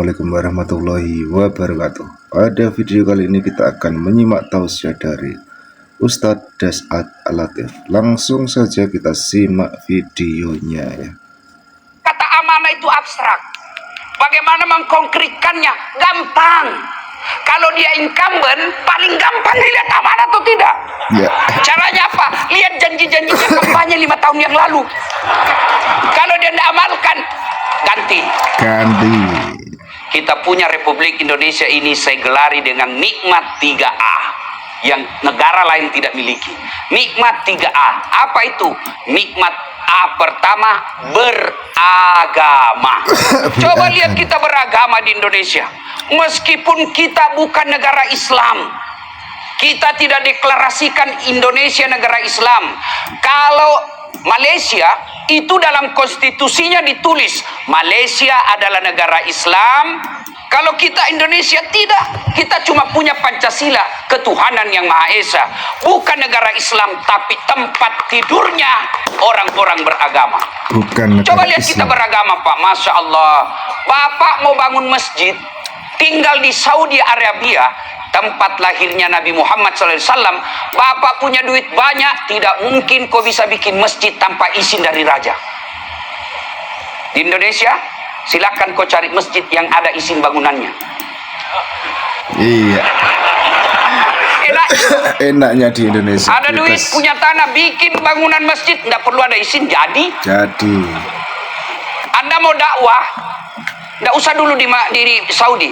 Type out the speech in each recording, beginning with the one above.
Assalamualaikum warahmatullahi wabarakatuh. Pada video kali ini kita akan menyimak tausiah dari Ustadz Des'ad Al-Latif. Langsung saja kita simak videonya ya. Kata amanah itu abstrak. Bagaimana mengkonkretkannya? Gampang. Kalau dia incumbent, paling gampang dilihat amanah atau tidak. Ya. Caranya apa? Lihat janji-janjinya kampanye 5 tahun yang lalu. Kalau dia tidak amalkan, ganti. Kita punya Republik Indonesia ini saya gelari dengan nikmat 3A yang negara lain tidak miliki. Nikmat 3A. Apa itu? Nikmat A pertama, beragama. Coba lihat kita beragama di Indonesia. Meskipun kita bukan negara Islam, kita tidak deklarasikan Indonesia negara Islam. Kalau Malaysia itu dalam konstitusinya ditulis Malaysia adalah negara Islam. Kalau kita Indonesia tidak, kita cuma punya Pancasila, ketuhanan yang Maha Esa. Bukan negara Islam, tapi tempat tidurnya orang-orang beragama. Bukan. Coba lihat Islam. Kita beragama, Pak. Masya Allah. Bapak mau bangun masjid, tinggal di Saudi Arabia, tempat lahirnya Nabi Muhammad SAW. Bapak punya duit banyak, tidak mungkin kau bisa bikin masjid tanpa izin dari raja. Di Indonesia, silakan kau cari masjid yang ada izin bangunannya. Iya. Enaknya di Indonesia. Ada duit, punya tanah, bikin bangunan masjid, tidak perlu ada izin, jadi. Anda mau dakwah, tidak usah dulu di Saudi,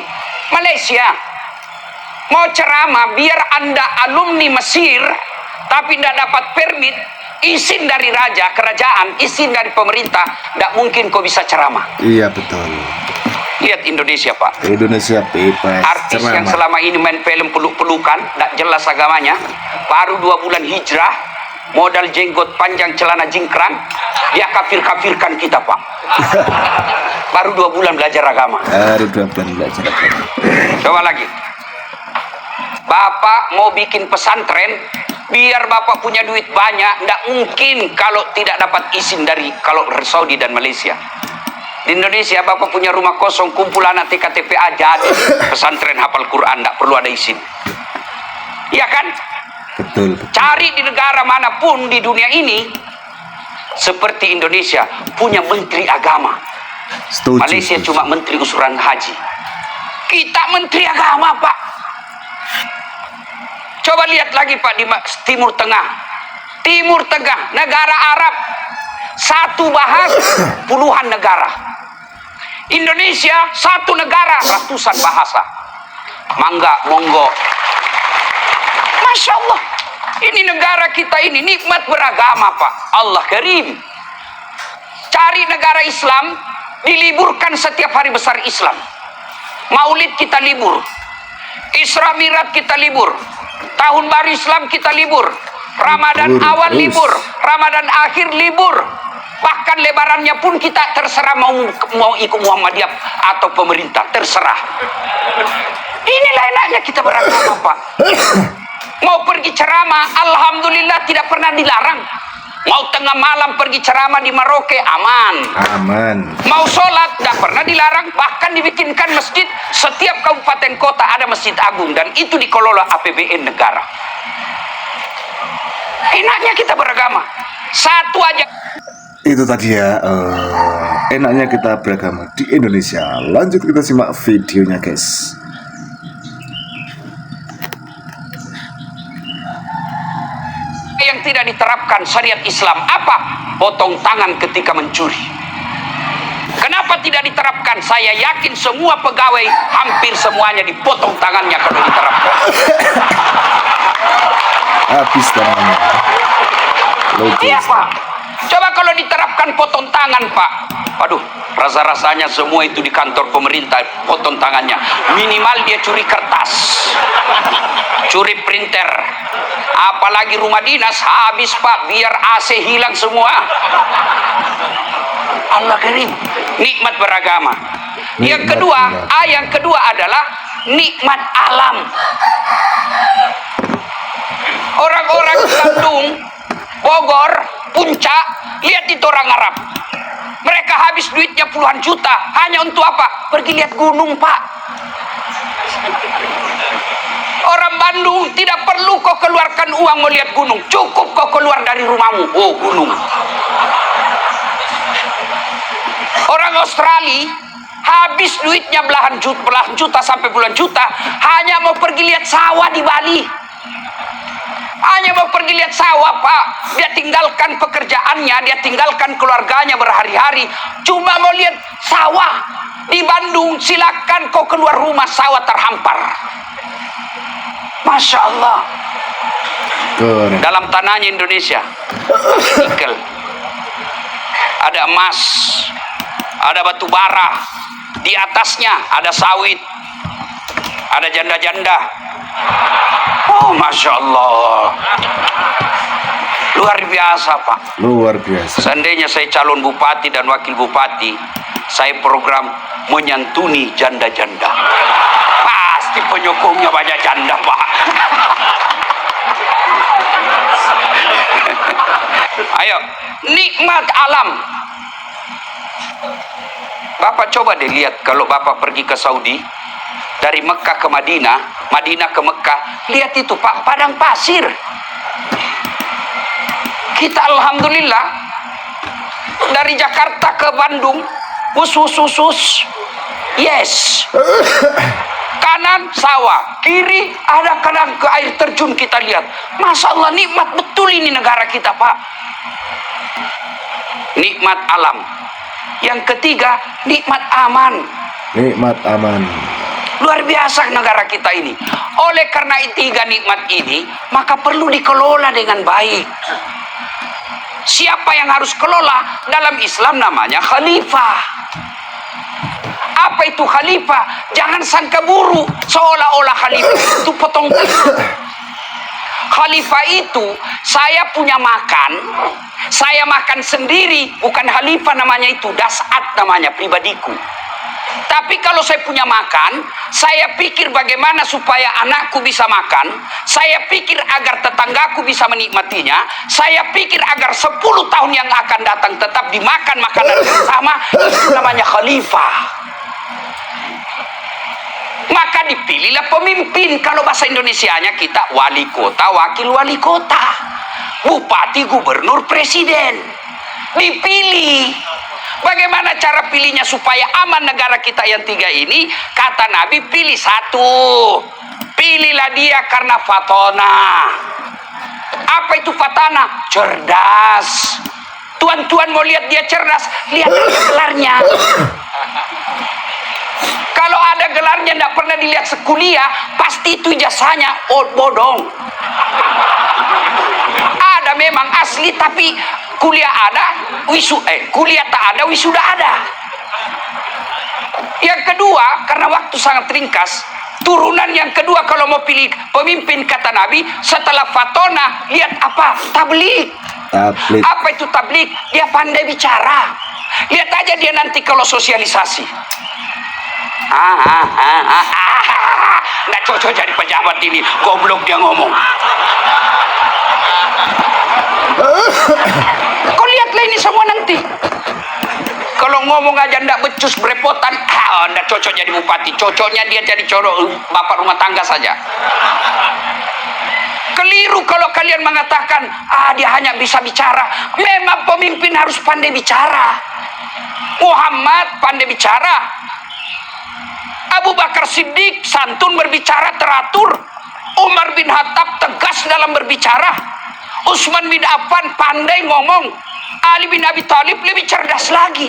Malaysia. Mau ceramah, biar Anda alumni Mesir, tapi tidak dapat permit, izin dari raja, kerajaan, izin dari pemerintah, tidak mungkin kau bisa ceramah. Iya, betul. Lihat Indonesia, Pak. Indonesia bebas. Artis ceramah yang selama ini main film peluk-pelukan, tidak jelas agamanya, baru 2 bulan hijrah, modal jenggot panjang, celana jingkrang, dia kafir-kafirkan kita, Pak. Baru 2 bulan belajar agama. Coba lagi. Bapak mau bikin pesantren, biar Bapak punya duit banyak, tidak mungkin kalau tidak dapat izin dari kalau Saudi dan Malaysia. Di Indonesia Bapak punya rumah kosong, kumpul anak TKTPA, jadi pesantren hafal Quran, tidak perlu ada izin. Iya kan? Betul. Cari di negara manapun di dunia ini, seperti Indonesia, punya menteri agama. Malaysia cuma menteri usuran haji. Kita menteri agama, Pak. Coba lihat lagi, Pak, di Timur Tengah. Timur Tengah, negara Arab, satu bahasa, puluhan negara. Indonesia, satu negara, ratusan bahasa. Mangga, monggo. Masya Allah. Ini negara kita ini, nikmat beragama, Pak. Allah Karim. Cari negara Islam, diliburkan setiap hari besar Islam. Maulid kita libur. Isra Mi'raj kita libur. Tahun baru Islam kita libur. Ramadan awal libur, Ramadan akhir libur. Bahkan lebarannya pun kita terserah mau ikut Muhammadiyah atau pemerintah, terserah. Inilah enaknya kita beragama, Pak. Mau pergi ceramah, alhamdulillah tidak pernah dilarang. Mau tengah malam pergi ceramah di Merauke, aman. Mau sholat, tidak pernah dilarang. Bahkan dibikinkan masjid, setiap kabupaten kota ada masjid agung, dan itu dikelola APBN negara. Enaknya kita beragama. Satu aja. Itu tadi ya, enaknya kita beragama di Indonesia. Lanjut kita simak videonya, guys. Yang tidak diterapkan syariat Islam apa? Potong tangan ketika mencuri. Kenapa tidak diterapkan? Saya yakin semua pegawai hampir semuanya dipotong tangannya kalau diterapkan. Habis tangannya. Iya, Pak. Coba kalau diterapkan potong tangan, Pak. Waduh, rasa-rasanya semua itu di kantor pemerintah potong tangannya. Minimal dia curi kertas, curi printer. Apalagi rumah dinas habis, Pak, biar AC hilang semua. Allah Karim. Nikmat beragama. Yang kedua adalah nikmat alam. Orang-orang Bandung, Bogor, Puncak, lihat itu orang Arab. Mereka habis duitnya puluhan juta hanya untuk apa? Pergi lihat gunung, Pak. Orang Bandung tidak perlu kau keluarkan uang melihat gunung, cukup kau keluar dari rumahmu. Oh, gunung. Orang Australia habis duitnya belahan juta sampai puluhan juta hanya mau pergi lihat sawah di Bali. Hanya mau pergi lihat sawah, Pak. Dia tinggalkan pekerjaannya, dia tinggalkan keluarganya berhari-hari, cuma mau lihat sawah. Di Bandung silakan kau keluar rumah, sawah terhampar. Masya Allah. Dalam tanahnya Indonesia nikel, ada emas, ada batu bara, di atasnya ada sawit, ada janda-janda. Oh, Masya Allah. Luar biasa, Pak. Luar biasa. Seandainya saya calon bupati dan wakil bupati, saya program menyantuni janda-janda. Pasti penyokongnya banyak janda, Pak. Ayo, nikmat alam. Bapak coba deh lihat kalau Bapak pergi ke Saudi, dari Mekah ke Madinah, Madinah ke Mekah, lihat itu, Pak, padang pasir. Kita alhamdulillah dari Jakarta ke Bandung, usus. Yes. Kanan sawah, kiri ada kadang ke air terjun kita lihat. Masya Allah, nikmat betul ini negara kita, Pak. Nikmat alam. Yang ketiga, nikmat aman. Nikmat aman. Luar biasa negara kita ini. Oleh karena tiga nikmat ini, maka perlu dikelola dengan baik. Siapa yang harus kelola? Dalam Islam namanya khalifah. Apa itu khalifah? Jangan sangka buruk seolah-olah khalifah itu potong. Khalifah itu saya punya makan, saya makan sendiri, bukan khalifah namanya itu, dasat namanya pribadiku. Tapi kalau saya punya makan, saya pikir bagaimana supaya anakku bisa makan, saya pikir agar tetanggaku bisa menikmatinya, saya pikir agar 10 tahun yang akan datang tetap dimakan makanan yang sama. Itu namanya khalifah. Maka dipilihlah pemimpin. Kalau bahasa Indonesianya kita wali kota, wakil wali kota, bupati, gubernur, presiden. Dipilih. Bagaimana cara pilihnya supaya aman negara kita yang tiga ini? Kata Nabi, pilih satu. Pilihlah dia karena fatona. Apa itu fatana? Cerdas. Tuan-tuan mau lihat dia cerdas, lihat aja gelarnya. Kalau ada gelarnya tidak pernah dilihat sekuliah, pasti itu ijazahnya bodong. Ada memang asli, tapi kuliah ada, kuliah tak ada, wisuda ada. Yang kedua, karena waktu sangat ringkas, turunan yang kedua kalau mau pilih pemimpin kata Nabi, setelah fatona, lihat apa? Tablik. Apa itu tablik? Dia pandai bicara. Lihat aja dia nanti kalau sosialisasi. Nggak cocok jadi pejabat ini, goblok dia ngomong. Kau lihatlah ini semua nanti. Kalau ngomong aja ndak becus berepotan, ndak cocok jadi bupati. Cocoknya dia jadi bapak rumah tangga saja. Keliru kalau kalian mengatakan, dia hanya bisa bicara. Memang pemimpin harus pandai bicara. Muhammad pandai bicara. Abu Bakar Siddiq santun berbicara teratur. Umar bin Khattab tegas dalam berbicara. Utsman bin Affan pandai ngomong. Ali bin Abi Thalib lebih cerdas lagi.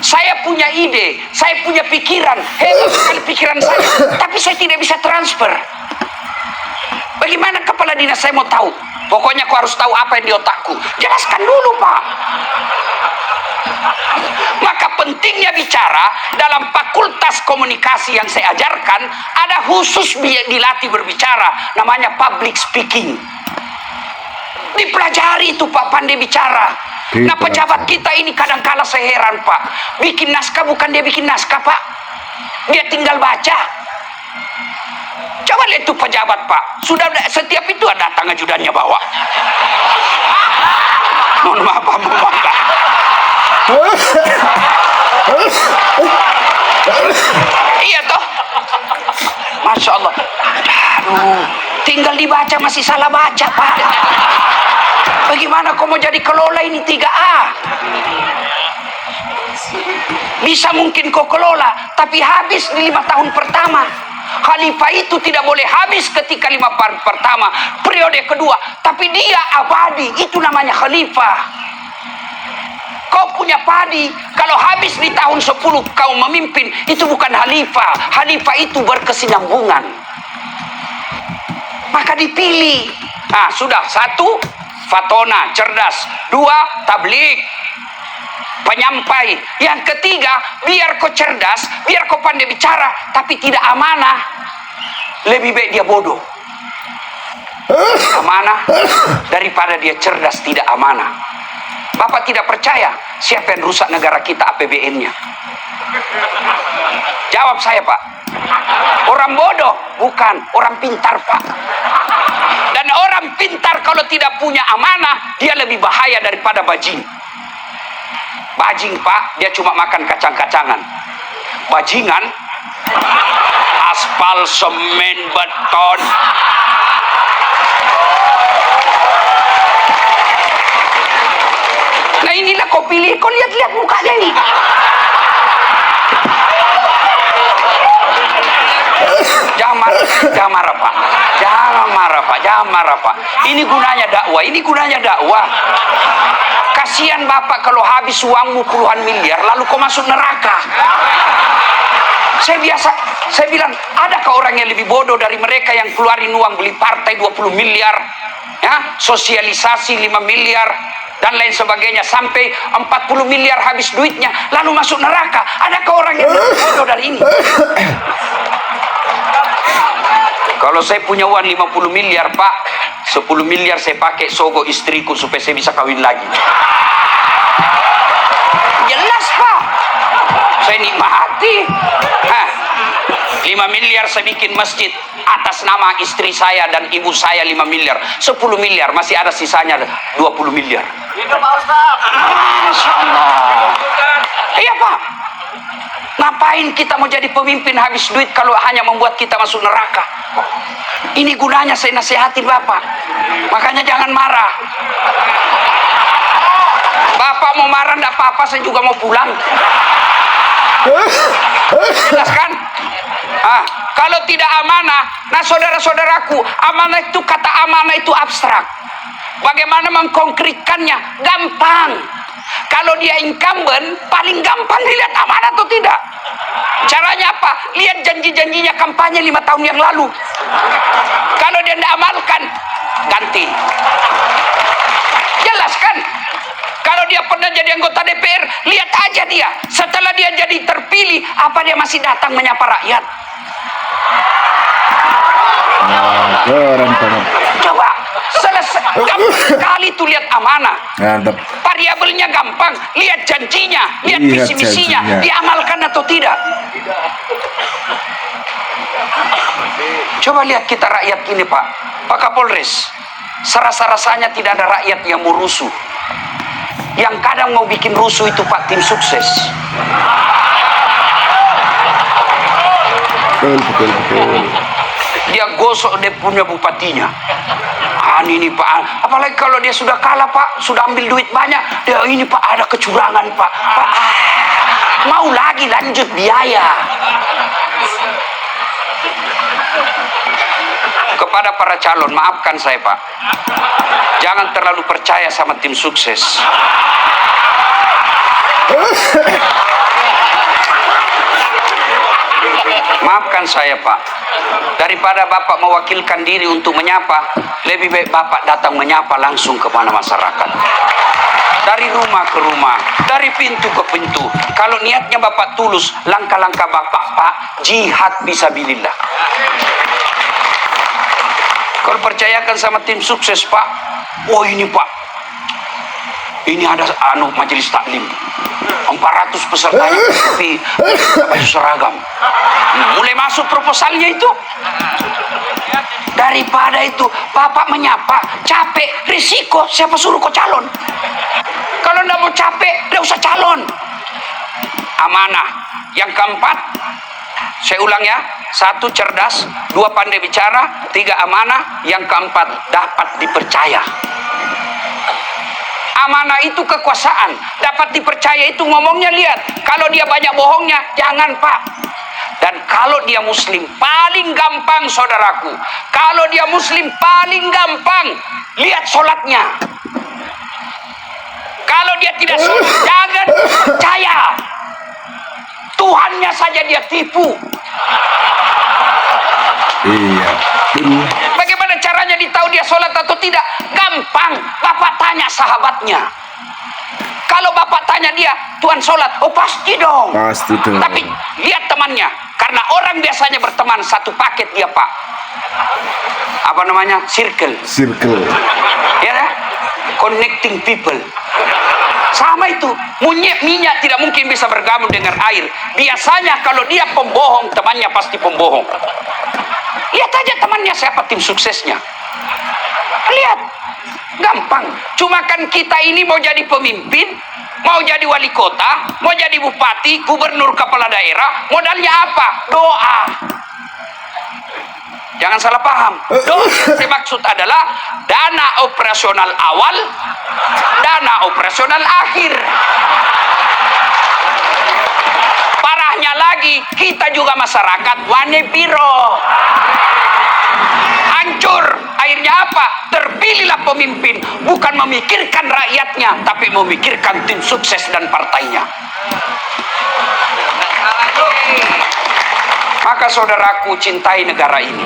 Saya punya ide, saya punya pikiran, hebat sekali pikiran saya, tapi saya tidak bisa transfer. Bagaimana kepala dinas saya mau tahu? Pokoknya kau harus tahu apa yang di otakku. Jelaskan dulu, Pak. Maka pentingnya bicara dalam fakultas komunikasi yang saya ajarkan, ada khusus dilatih berbicara, namanya public speaking. Dipelajari itu, Pak, pandai bicara. Nah, pejabat kita ini kadang-kala saya heran, Pak. Bikin naskah bukan dia bikin naskah, Pak. Dia tinggal baca. Coba lihat itu pejabat, Pak. Sudah setiap itu ada datang ajudannya bawa. Mohon maaf, Pak. Iya toh, Masya Allah. Aduh, tinggal dibaca masih salah baca Pak. Bagaimana kau mau jadi kelola ini 3A? Bisa mungkin kau kelola, tapi habis di 5 tahun pertama. Khalifah itu tidak boleh habis ketika 5 tahun pertama, periode kedua, tapi dia abadi, itu namanya khalifah. Kau punya padi, kalau habis di tahun 10 kau memimpin, itu bukan khalifah. Khalifah itu berkesinambungan. Maka dipilih. Nah, sudah. 1, fatona, cerdas. 2, tablik, penyampai. Yang ketiga, biar kau cerdas, biar kau pandai bicara, tapi tidak amanah. Lebih baik dia bodoh. Amanah daripada dia cerdas tidak amanah. Bapak tidak percaya, siapa yang rusak negara kita APBN-nya? Jawab saya Pak. Orang bodoh? Bukan, orang pintar Pak. Dan orang pintar kalau tidak punya amanah, dia lebih bahaya daripada bajing. Bajing Pak, dia cuma makan kacang-kacangan. Bajingan, aspal, semen, beton. Nah inilah kau pilih, kau lihat-lihat mukanya ini. Jangan marah Pak. Jangan marah Pak. Ini gunanya dakwah, Kasihan Bapak kalau habis uangmu puluhan miliar, lalu kau masuk neraka. Saya bilang, adakah orang yang lebih bodoh dari mereka yang keluarin uang beli partai 20 miliar, ya, sosialisasi 5 miliar, dan lain sebagainya, sampai 40 miliar habis duitnya, lalu masuk neraka. Adakah orang yang lebih bodoh dari ini? Kalau saya punya uang 50 miliar Pak, 10 miliar saya pakai sogo istriku supaya saya bisa kawin lagi. Jelas Pak, saya nikmati. 5 miliar saya bikin masjid atas nama istri saya dan ibu saya, 5 miliar. 10 miliar, masih ada sisanya 20 miliar. Masya Allah. Iya Pak. Ngapain kita mau jadi pemimpin habis duit kalau hanya membuat kita masuk neraka? Ini gunanya saya nasihatin Bapak. Makanya jangan marah. Bapak mau marah enggak apa-apa, saya juga mau pulang. Jelas kan? Kalau tidak amanah, nah saudara-saudaraku, amanah itu, kata amanah itu abstrak. Bagaimana mengkonkretkannya? Gampang. Kalau dia incumbent, paling gampang dilihat amanah atau tidak. Caranya apa? Lihat janji-janjinya kampanye 5 tahun yang lalu. Kalau dia tidak amalkan, ganti. Jelas kan? Kalau dia pernah jadi anggota DPR, lihat aja dia. Setelah dia jadi terpilih, apa dia masih datang menyapa rakyat? Coba, selesai. Gampang sekali tuh lihat amanah. Variabelnya gampang. Lihat janjinya, lihat visi misinya, diamalkan atau tidak. Coba lihat kita rakyat ini Pak Kapolres. Serasa-rasanya tidak ada rakyat yang mau rusuh. Yang kadang mau bikin rusuh itu Pak tim sukses. Betul. Dia gosok dia punya bupatinya. Ini Pak, apalagi kalau dia sudah kalah Pak, sudah ambil duit banyak, dia ini Pak ada kecurangan Pak. Mau lagi lanjut biaya. Kepada para calon, maafkan saya Pak, jangan terlalu percaya sama tim sukses. Maafkan saya Pak, daripada Bapak mewakilkan diri untuk menyapa, lebih baik Bapak datang menyapa langsung kepada masyarakat. Dari rumah ke rumah, dari pintu ke pintu. Kalau niatnya Bapak tulus, langkah-langkah Bapak Pak, jihad fisabilillah. Kalau percayakan sama tim sukses Pak, oh ini Pak, ini ada majelis taklim 400 pesertanya tapi baju seragam. Mulai masuk proposalnya itu. Daripada itu Bapak menyapa capek, risiko, siapa suruh kau calon? Kalau Kalau nggak mau capek, nggak usah calon. Amanah. Yang keempat, saya ulang ya. 1, cerdas. 2, pandai bicara. 3, amanah. Yang keempat, dapat dipercaya. Amanah itu kekuasaan. Dapat dipercaya itu ngomongnya, lihat. Kalau dia banyak bohongnya, jangan Pak. Dan kalau dia muslim, paling gampang saudaraku. Kalau dia muslim, paling gampang. Lihat sholatnya. Kalau dia tidak sholat, jangan percaya. Tuhannya saja dia tipu. Iya. Bagaimana caranya ditahu dia sholat atau tidak? Gampang. Bapak tanya sahabatnya. Kalau bapak tanya dia, Tuhan sholat, oh pasti dong. Pasti dong. Tapi lihat temannya. Karena orang biasanya berteman satu paket dia Pak. Apa namanya? Circle. Ya, connecting people. Sama itu. Minyak tidak mungkin bisa bergabung dengan air. Biasanya kalau dia pembohong, temannya pasti pembohong. Lihat aja temannya siapa tim suksesnya. Lihat. Gampang. Cuma kan kita ini mau jadi pemimpin, mau jadi wali kota, mau jadi bupati, gubernur, kepala daerah, modalnya apa? Doa. Jangan salah paham. Doa yang maksud adalah dana operasional awal, dana operasional akhir. Parahnya lagi, kita juga masyarakat wane piro. Hancur. Akhirnya apa? Terpilihlah pemimpin, bukan memikirkan rakyatnya, tapi memikirkan tim sukses dan partainya. Maka saudaraku, cintai negara ini.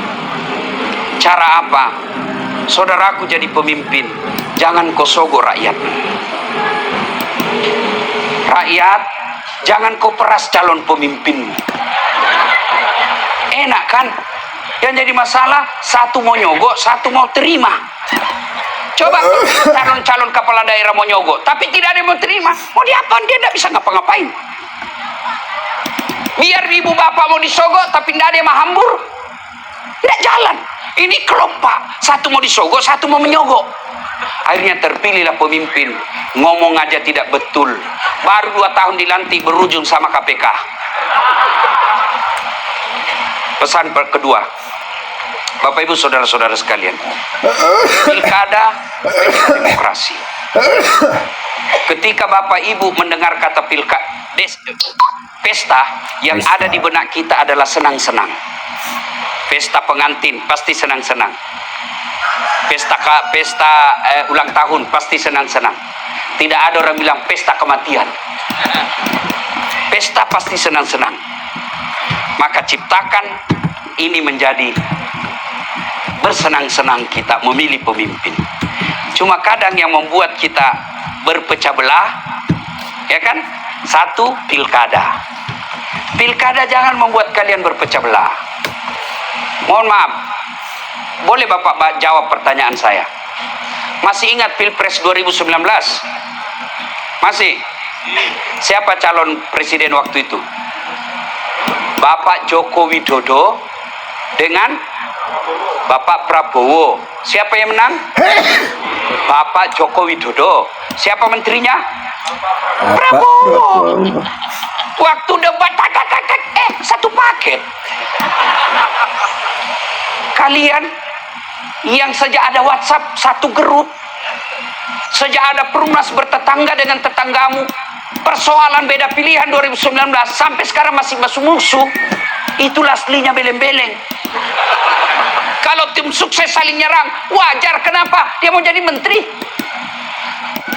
Cara apa? Saudaraku jadi pemimpin, jangan kau sogok rakyat. Rakyat, jangan kau peras calon pemimpin. Enak kan? Yang jadi masalah, satu mau nyogok, satu mau terima. Coba calon-calon kepala daerah mau nyogok, tapi tidak ada yang mau terima. Mau diapain? Dia tidak bisa ngapa-ngapain. Biar ibu bapak mau disogok, tapi tidak ada yang mau hambur. Tidak jalan. Ini kelompok. Satu mau disogok, satu mau menyogok. Akhirnya terpilihlah pemimpin. Ngomong aja tidak betul. Baru 2 tahun dilantik, berujung sama KPK. Pesan kedua, Bapak Ibu saudara-saudara sekalian, pilkada demokrasi. Ketika Bapak Ibu mendengar kata pesta, yang ada di benak kita adalah senang-senang. Pesta pengantin pasti senang-senang. Pesta ulang tahun pasti senang-senang. Tidak ada orang bilang pesta kematian. Pesta pasti senang-senang. Maka ciptakan ini menjadi bersenang-senang kita memilih pemimpin. Cuma kadang yang membuat kita berpecah belah, ya kan? 1, pilkada. Pilkada jangan membuat kalian berpecah belah. Mohon maaf, boleh Bapak jawab pertanyaan saya? Masih ingat Pilpres 2019? Masih? Siapa calon presiden waktu itu? Bapak Joko Widodo dengan Bapak Prabowo. Siapa yang menang? Bapak Joko Widodo. Siapa menterinya? Prabowo. Waktu debat satu paket. Kalian yang sejak ada WhatsApp satu grup, sejak ada Perumnas bertetangga dengan tetanggamu, persoalan beda pilihan 2019 sampai sekarang masih musuh. Itulah aslinya beleng-beleng. Kalau tim sukses saling nyerang, wajar. Kenapa? Dia mau jadi menteri.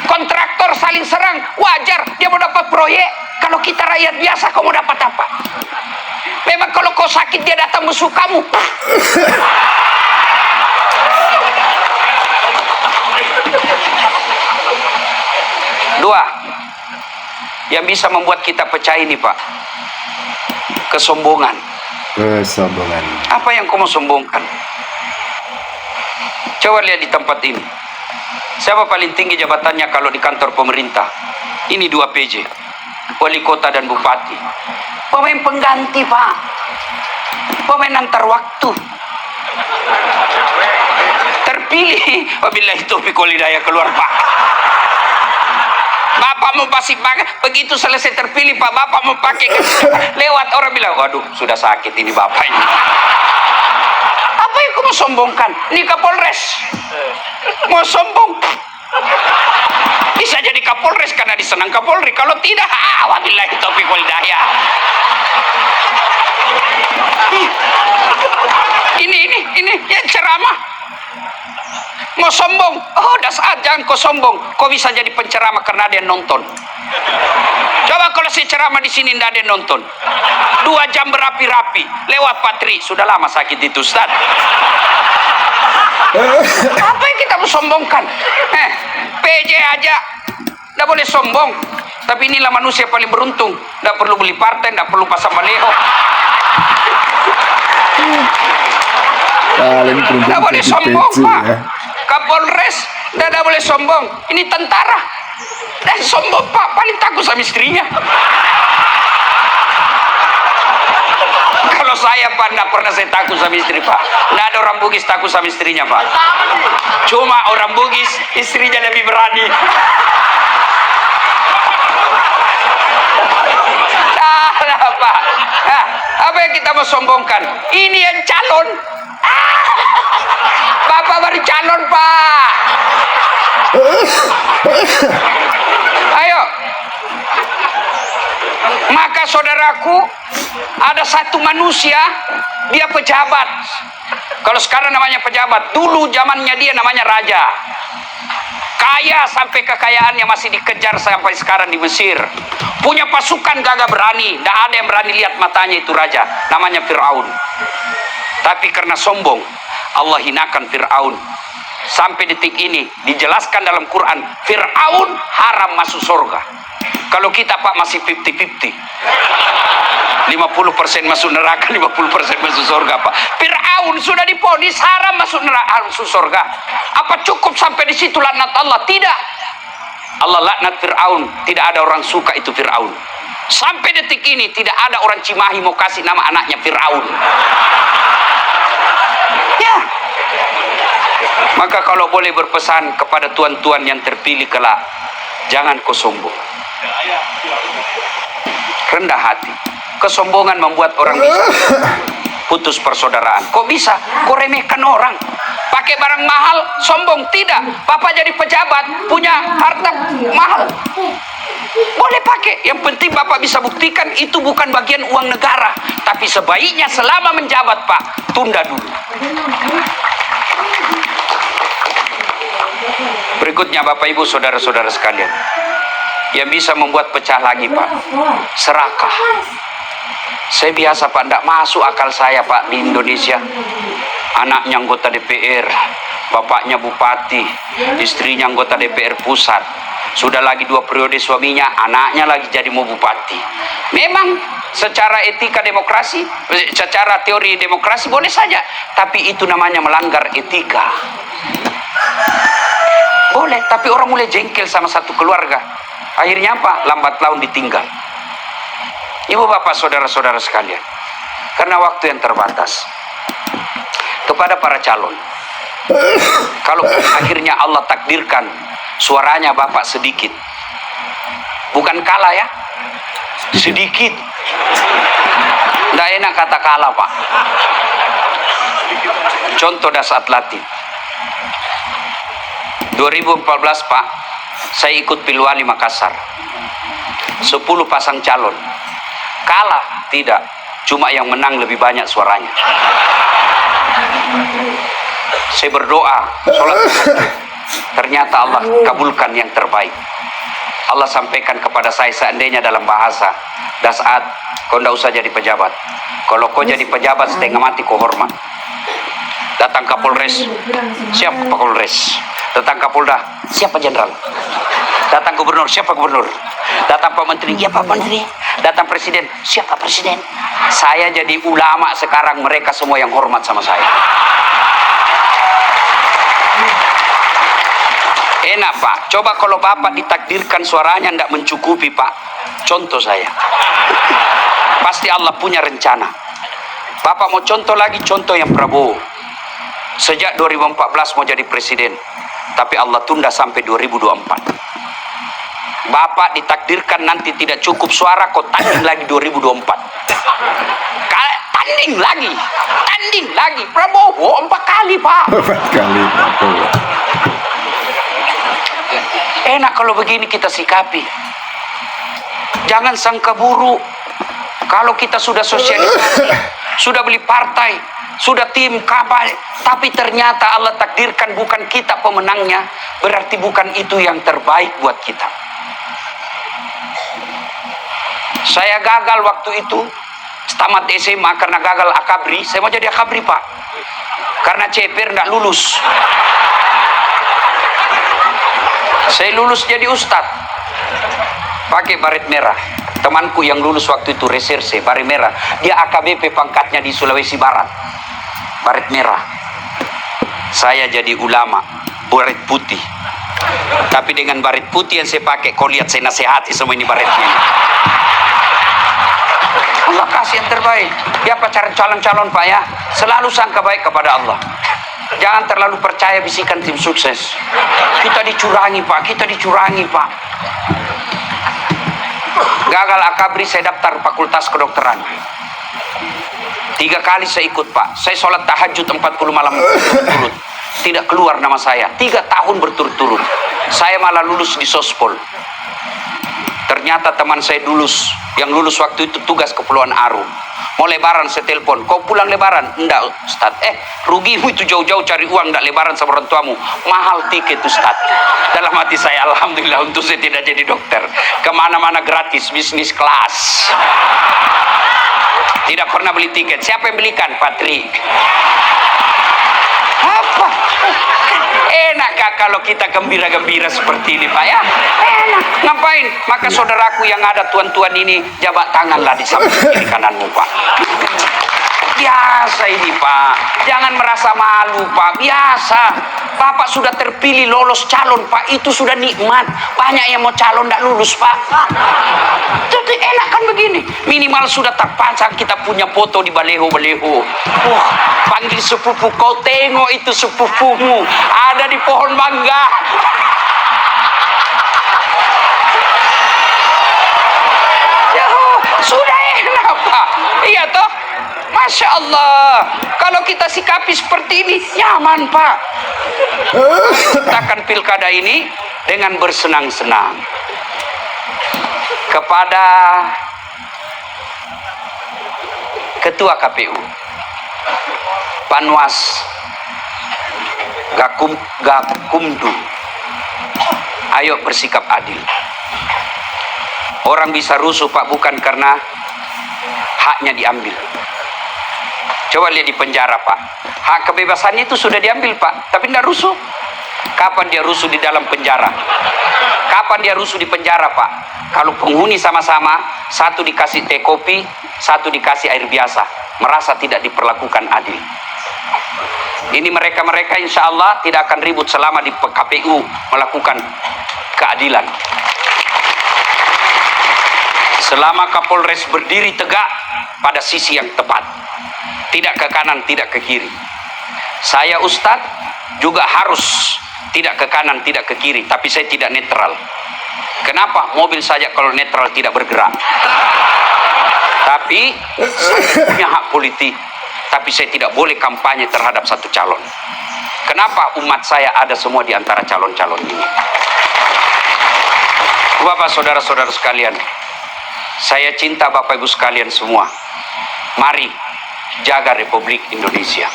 Kontraktor saling serang, wajar. Dia mau dapat proyek. Kalau kita rakyat biasa, kau mau dapat apa? Memang kalau kau sakit, dia datang musuh kamu. Dua, yang bisa membuat kita pecah ini, Pak, kesombongan. Apa yang kau mau sombongkan? Coba lihat di tempat ini. Siapa paling tinggi jabatannya kalau di kantor pemerintah? Ini 2 PJ, wali kota dan bupati. Pemain pengganti, Pak. Pemain antar waktu. Terpilih, wabillahi taufiq wal hidayah, keluar, Pak. Bapak Bapak mau pasti pakai, begitu selesai terpilih Pak, Bapak mau pakai, lewat orang bilang, waduh sudah sakit ini Bapak ini. Apa yang kamu sombongkan? Ini Kapolres. Mau sombong? Bisa jadi Kapolres karena disenang Kapolri. Kalau tidak, wabillahi taufiq wal hidayah. Ini ya ceramah. Mau sombong? Oh, dasar jangan kau sombong. Kau bisa jadi penceramah karena ada yang nonton. Coba kalau si ceramah di sini tidak ada yang nonton. 2 jam berapi-rapi, lewat Patri. Sudah lama sakit itu, Ustaz. Apa yang kita mau sombongkan? PJ aja tidak boleh sombong. Tapi inilah manusia paling beruntung. Tidak perlu beli partai, tidak perlu pasang baleho. Tidak boleh sombong, Pak. Kapolres tidak boleh sombong. Ini tentara. Dan sombong, Pak, paling takut sama istrinya. Kalau saya, Pak, tidak pernah saya takut sama istri, Pak. Tidak ada orang Bugis takut sama istrinya, Pak. Cuma orang Bugis istrinya lebih berani. Pak. Apa yang kita mau sombongkan? Ini yang calon. Bapak baru calon, Pak. Ayo. Maka saudaraku, ada satu manusia, dia pejabat. Kalau sekarang namanya pejabat, dulu zamannya dia namanya raja. Kaya sampai kekayaannya masih dikejar sampai sekarang di Mesir. Punya pasukan gagah berani, tidak ada yang berani lihat matanya itu raja. Namanya Fir'aun. Tapi karena sombong, Allah hinakan Fir'aun. Sampai detik ini dijelaskan dalam Quran, Fir'aun haram masuk surga. Kalau kita, Pak, masih 50-50. 50% masuk neraka, 50% masuk surga, Pak. Fir'aun sudah diponis haram masuk neraka, masuk surga. Apa cukup sampai di situ laknat Allah? Tidak. Allah laknat Fir'aun. Tidak ada orang suka itu Fir'aun. Sampai detik ini tidak ada orang Cimahi mau kasih nama anaknya Fir'aun. Ya. Maka kalau boleh berpesan kepada tuan-tuan yang terpilih kelak, jangan kau sombong. Rendah hati. Kesombongan membuat orang bisa putus persaudaraan. Kok bisa? Kok remehkan orang? Pakai barang mahal, sombong? Tidak. Papa jadi pejabat, punya harta mahal, boleh pakai. Yang penting Bapak bisa buktikan itu bukan bagian uang negara. Tapi sebaiknya selama menjabat, Pak, tunda dulu. Berikutnya, Bapak Ibu saudara-saudara sekalian, yang bisa membuat pecah lagi, Pak, serakah. Saya biasa, Pak, tidak masuk akal saya, Pak, di Indonesia. Anaknya anggota DPR, bapaknya bupati, istrinya anggota DPR pusat. Sudah lagi 2 periode suaminya, anaknya lagi jadi mau bupati. Memang secara etika demokrasi, secara teori demokrasi boleh saja. Tapi itu namanya melanggar etika. Boleh, tapi orang mulai jengkel sama satu keluarga. Akhirnya apa? Lambat laun ditinggal. Ibu bapak saudara-saudara sekalian, karena waktu yang terbatas, kepada para calon, kalau akhirnya Allah takdirkan suaranya bapak sedikit, bukan kalah ya, sedikit, tidak enak kata kalah, Pak. Contoh dasar latih 2014, Pak, saya ikut Pilwali Makassar, 10 pasang calon. Kalah? Tidak. Cuma yang menang lebih banyak suaranya. Saya berdoa, sholat, ternyata Allah kabulkan yang terbaik. Allah sampaikan kepada saya seandainya dalam bahasa, Das'at, kau tidak usah jadi pejabat. Kalau kau jadi pejabat setengah mati kau hormat. Datang Kapolres, siap Kapolres. Datang Kapolda, siapa jenderal. Datang gubernur, siapa gubernur. Datang Pak Menteri, ya Pak Menteri. Datang Presiden, siapa Presiden. Saya jadi ulama sekarang, mereka semua yang hormat sama saya. Enak, Pak. Coba kalau Bapak ditakdirkan suaranya tidak mencukupi, Pak. Contoh saya. Pasti Allah punya rencana. Bapak mau contoh lagi, contoh yang Prabowo. Sejak 2014 mau jadi presiden, tapi Allah tunda sampai 2024. Bapak ditakdirkan nanti tidak cukup suara, kau tanding lagi 2024. Tanding lagi. Prabowo 4 kali, Pak. 4 kali Prabowo. Enak kalau begini kita sikapi. Jangan sangka buruk. Kalau kita sudah sosialisasi, sudah beli partai, sudah tim kapal, tapi ternyata Allah takdirkan bukan kita pemenangnya, berarti bukan itu yang terbaik buat kita. Saya gagal waktu itu, tamat SMA karena gagal akabri. Saya mau jadi akabri, Pak, karena CPR nggak lulus. Saya lulus jadi ustadz, pakai baret merah. Temanku yang lulus waktu itu reserse baret merah, dia AKBP pangkatnya di Sulawesi Barat, baret merah. Saya jadi ulama baret putih, tapi dengan baret putih yang saya pakai, kau lihat saya nasihati semua ini baretnya. Allah kasih yang terbaik. Ya pacaran calon-calon, Pak, ya selalu sangka baik kepada Allah. Jangan terlalu percaya bisikan tim sukses. Kita dicurangi, Pak, kita dicurangi, Pak. Gagal akabri, saya daftar fakultas kedokteran. 3 kali saya ikut, Pak. Saya sholat tahajud 40 malam berturut-turut, tidak keluar nama saya 3 tahun berturut-turut. Saya malah lulus di sospol. Ternyata teman saya yang lulus waktu itu tugas Kepulauan Aru. Mau lebaran saya telepon, kau pulang lebaran? Enggak, Ustaz. Rugimu itu jauh-jauh cari uang, enggak lebaran sama orang tuamu. Mahal tiket, Ustaz. Dalam hati saya, alhamdulillah untuk saya tidak jadi dokter. Kemana-mana gratis, bisnis kelas. Tidak pernah beli tiket. Siapa yang belikan? Patrik. Apa? Enakkah kalau kita gembira-gembira seperti ini, Pak, ya? Enak. Ngapain? Maka saudaraku yang ada tuan-tuan ini, jabat tanganlah di samping kiri kananmu, Pak. Biasa ini, Pak. Jangan merasa malu, Pak. Biasa. Bapak sudah terpilih lolos calon, Pak. Itu sudah nikmat. Banyak yang mau calon tidak lulus, Pak. Jadi enak kan begini. Minimal sudah terpasang kita punya foto di baleho-baleho. Wah, panggil sepupu, kau tengok itu sepupumu ada di pohon mangga. Ya, sudah enak, Pak. Iya toh? Masya Allah. Kalau kita sikapi seperti ini, nyaman, Pak. Takkan pilkada ini dengan bersenang-senang. Kepada Ketua KPU Panwas Gakumdu, ayo bersikap adil. Orang bisa rusuh, Pak, bukan karena haknya diambil. Coba lihat di penjara, Pak. Hak kebebasannya itu sudah diambil, Pak, tapi tidak rusuh. Kapan dia rusuh di dalam penjara? Kapan dia rusuh di penjara, Pak? Kalau penghuni sama-sama, satu dikasih teh kopi, satu dikasih air biasa, merasa tidak diperlakukan adil. Ini mereka-mereka insya Allah tidak akan ribut selama di KPU melakukan keadilan. Selama Kapolres berdiri tegak pada sisi yang tepat, tidak ke kanan, tidak ke kiri. Saya Ustadz juga harus tidak ke kanan, tidak ke kiri, tapi saya tidak netral. Kenapa? Mobil saja kalau netral tidak bergerak. Tapi saya punya hak politik, tapi saya tidak boleh kampanye terhadap satu calon. Kenapa? Umat saya ada semua di antara calon-calon ini. Bapak, saudara-saudara sekalian, saya cinta Bapak Ibu sekalian semua. Mari jaga Republik Indonesia.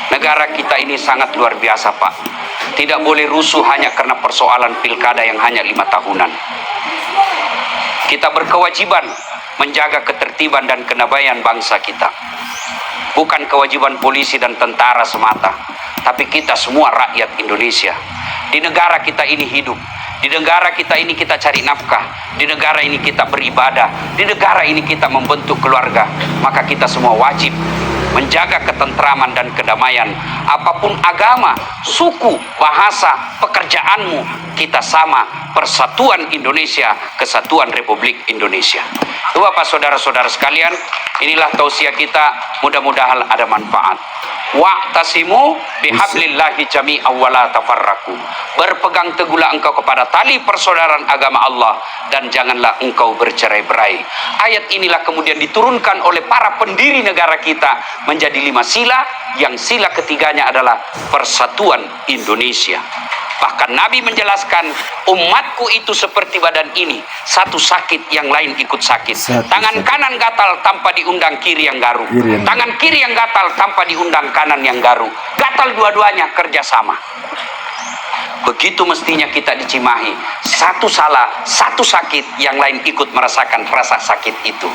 Negara kita ini sangat luar biasa, Pak. Tidak boleh rusuh hanya karena persoalan pilkada yang hanya 5 tahunan. Kita berkewajiban menjaga ketertiban dan kedamaian bangsa kita. Bukan kewajiban polisi dan tentara semata, tapi kita semua rakyat Indonesia. Di negara kita ini hidup, di negara kita ini kita cari nafkah, di negara ini kita beribadah, di negara ini kita membentuk keluarga. Maka kita semua wajib menjaga ketentraman dan kedamaian. Apapun agama, suku, bahasa, pekerjaanmu, kita sama. Persatuan Indonesia, kesatuan Republik Indonesia. Bapak, saudara-saudara sekalian, inilah tausiah kita, mudah-mudahan ada manfaat. Wa'tasimu bihablillahi jami'an wa la tafarraqu. Berpegang teguhlah engkau kepada tali persaudaraan agama Allah dan janganlah engkau bercerai-berai. Ayat inilah kemudian diturunkan oleh para pendiri negara kita menjadi 5 sila, yang sila ketiganya adalah persatuan Indonesia. Bahkan Nabi menjelaskan, umatku itu seperti badan ini, satu sakit yang lain ikut sakit. Tangan kanan gatal tanpa diundang kiri yang garu. Tangan kiri yang gatal tanpa diundang kanan yang garu. Gatal dua-duanya kerjasama. Begitu mestinya kita di Cimahi. Satu salah, satu sakit, yang lain ikut merasakan rasa sakit itu.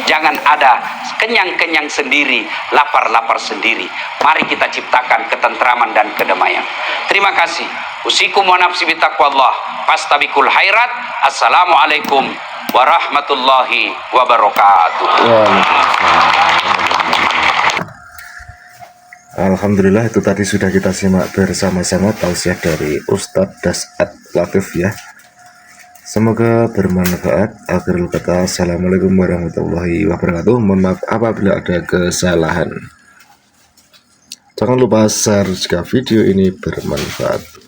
Jangan ada kenyang-kenyang sendiri, lapar-lapar sendiri. Mari kita ciptakan ketentraman dan kedamaian. Terima kasih. Usikum wa nafsi bitaqwallah. Fastabiqul khairat. Assalamualaikum warahmatullahi wabarakatuh. Alhamdulillah, itu tadi sudah kita simak bersama-sama tausiah dari Ustadz Das'ad Latif ya. Semoga bermanfaat. Akhirul kata, assalamualaikum warahmatullahi wabarakatuh. Mohon maaf apabila ada kesalahan. Jangan lupa share jika video ini bermanfaat.